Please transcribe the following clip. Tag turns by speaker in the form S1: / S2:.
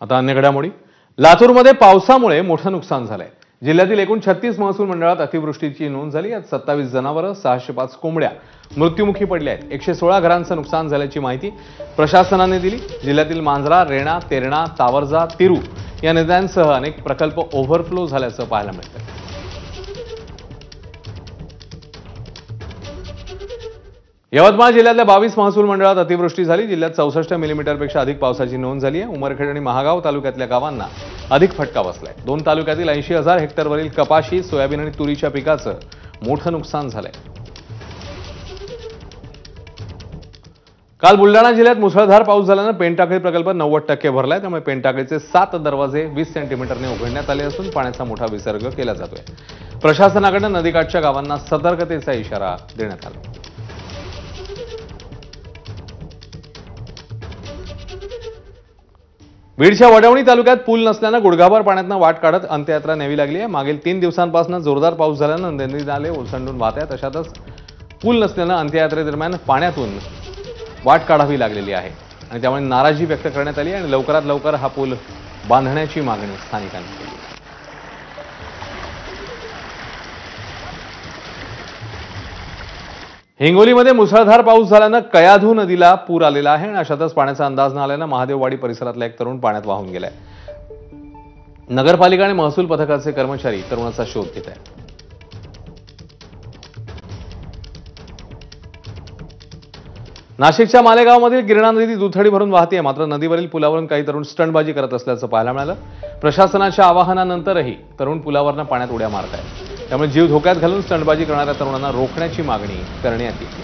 S1: आता अन्य घडामोडी. लातूरमध्ये पावसामुळे मोठं नुकसान झालंय. जिल्ह्यातील एकूण 36 महसूल मंडळात अतिवृष्टीची नोंद झाली. यात 27 जनावरं, 605 कोंबड्या मृत्युमुखी पडल्या आहेत. 116 घरांचं नुकसान झाल्याची माहिती प्रशासनाने दिली. जिल्ह्यातील मांजरा, रेणा, तेरणा, तावरजा, तिरू या नद्यांसह अनेक प्रकल्प ओव्हरफ्लो झाल्याचं पाहायला मिळतं. यवतमाळ जिल्ह्यातल्या 22 महसूल मंडळात अतिवृष्टी झाली. जिल्ह्यात 64 मिलीमीटरपेक्षा अधिक पावसाची नोंद झाली आहे. उमरखेड आणि महागाव तालुक्यातल्या गावांना अधिक फटका बसलाय. 2 तालुक्यातील 80,000 हेक्टरवरील कपाशी, सोयाबीन आणि तुरीच्या पिकाचं मोठं नुकसान झालंय. काल बुलडाणा जिल्ह्यात मुसळधार पाऊस झाल्यानं पेनटाकळी प्रकल्प 90% भरलाय. त्यामुळे पेनटाकळीचे 7 दरवाजे 20 सेंटीमीटरने उघडण्यात आले असून पाण्याचा मोठा विसर्ग केला जातोय. प्रशासनाकडून नदीकाठच्या गावांना सतर्कतेचा इशारा देण्यात आला. बीडच्या वडवणी तालुक्यात पूल नसल्यानं गुडघाभर पाण्यातनं वाट काढत अंत्ययात्रा न्यावी लागली आहे. मागील 3 दिवसांपासून जोरदार पाऊस झाल्यानं नदी नाले ओसंडून वाहत आहेत. अशातच पूल नसल्यानं अंत्ययात्रेदरम्यान पाण्यातून वाट काढावी लागलेली आहे आणि त्यामुळे नाराजी व्यक्त करण्यात आली आणि लवकरात लवकर हा पूल बांधण्याची मागणी स्थानिकांनी केली. हिंगोलीमध्ये मुसळधार पाऊस झाल्यानं कयाधू नदीला पूर आलेला आहे आणि अशातच पाण्याचा अंदाज न आल्यानं महादेववाडी परिसरातला एक तरुण पाण्यात वाहून गेलाय. नगरपालिका आणि महसूल पथकाचे कर्मचारी तरुणाचा शोध घेत आहेत. नाशिकच्या मालेगावमधील गिरणा नदी दुथडी भरून वाहतीये. मात्र नदीवरील पुलावरून काही तरुण स्टंटबाजी करत असल्याचं पाहायला मिळालं. प्रशासनाच्या आवाहनानंतरही तरुण पुलावरनं पाण्यात उड्या मारत आहेत. त्यामुळे जीव धोक्यात घालून स्टंटबाजी करणाऱ्या तरुणांना रोखण्याची मागणी करण्यात येते.